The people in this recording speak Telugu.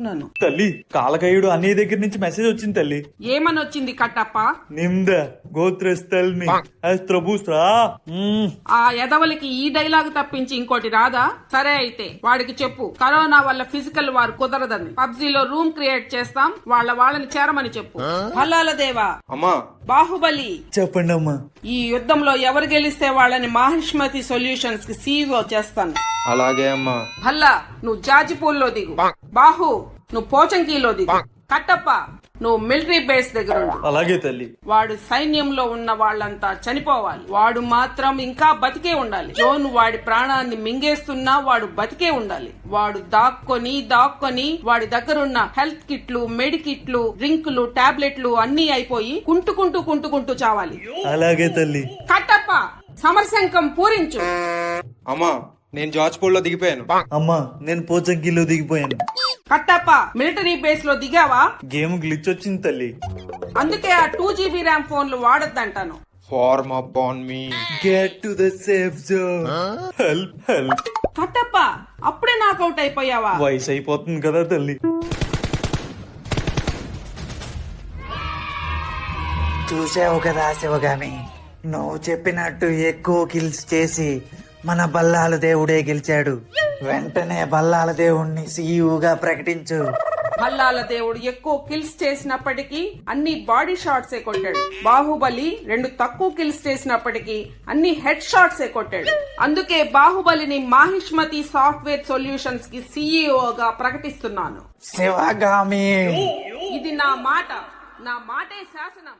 తీసుకున్నాను. తల్లి కాలకయుడు అన్నయ్య దగ్గర నుంచి మెసేజ్ వచ్చింది తల్లి. ఏమని వచ్చింది కట్టప్ప? నిమ్ద గోత్రస్థల్ని అస్త్రభూస్రా. ఆ ఎదవలికి ఈ డైలాగ్ తప్పించి ఇంకోటి రాదా? సరే అయితే వాడికి చెప్పు, కరోనా వల్ల ఫిజికల్ వార్ కుదరదని, పబ్జీలో రూమ్ క్రియేట్ చేస్తాం, వాళ్ళని చేరమని చెప్పు. భల్లాల దేవా, అమ్మా బాహుబలి, చెప్పండి అమ్మా. ఈ యుద్ధంలో ఎవరు గెలిస్తే వాళ్ళని మాహిష్మతి సొల్యూషన్స్ కి CEO చేస్తాను. అలాగే అమ్మా. భల్లా, నువ్వు జాజిపూల్లో దిగు. బాహు, నువ్వు పోచంకీలో దిగు. కట్టప్ప, నువ్వు మిలిటరీ బేస్ దగ్గర ఉండు. అలాగే తల్లి. వాడు సైన్యంలో ఉన్న వాళ్ళంతా చనిపోవాలి, వాడు మాత్రం ఇంకా బతికే ఉండాలి. జోన్ వాడి ప్రాణాన్ని మింగేస్తున్నా వాడు బతికే ఉండాలి. వాడు దాక్కొని వాడి దగ్గరున్న హెల్త్ కిట్లు, మెడికిట్లు, డ్రింకులు, టాబ్లెట్లు అన్ని అయిపోయి కుంటుకుంటూ చావాలి. అలాగే తల్లి. కట్టప్ప, సమరశంఖం పూరించు. అమ్మా నేను జార్జ్పూర్ లో దిగిపోయాను. అమ్మా నేను పోచంకిలో దిగిపోయాను. కట్టప్ప, మిలిటరీ బేస్ లో దిగావా? గేమ్ గ్లిచ్ వచ్చింది తల్లి. అందుకే ఆ 2GB ర్యామ్ ఫోన్లు వాడొద్దంటాను. Form up on me. Get to the safe zone. Help. Kattappa, అప్పుడే నాకౌట్ అయిపోయావా? వయసు అయిపోతుంది కదా తల్లి. చూసావు కదా శివగామి, నువ్వు చెప్పినట్టు ఎక్కువ కిల్స్ చేసి మన బల్లాల దేవుడే గెలిచాడు. వెంటనే బల్లాల దేవుణ్ణి సీఈఓగా ప్రకటించు. భల్లాల దేవుడు ఎక్కువ కిల్స్ చేసినప్పటికీ అన్ని బాడీ షాట్స్ కొట్టాడు. బాహుబలి 2 తక్కువ కిల్స్ చేసినప్పటికీ అన్ని హెడ్ షాట్స్ కొట్టాడు. అందుకే బాహుబలిని మాహిష్మతి సాఫ్ట్వేర్ సొల్యూషన్స్ కి సీఈఓగా ప్రకటిస్తున్నాను. శివగామి, ఇది నా మాటే శాసనం.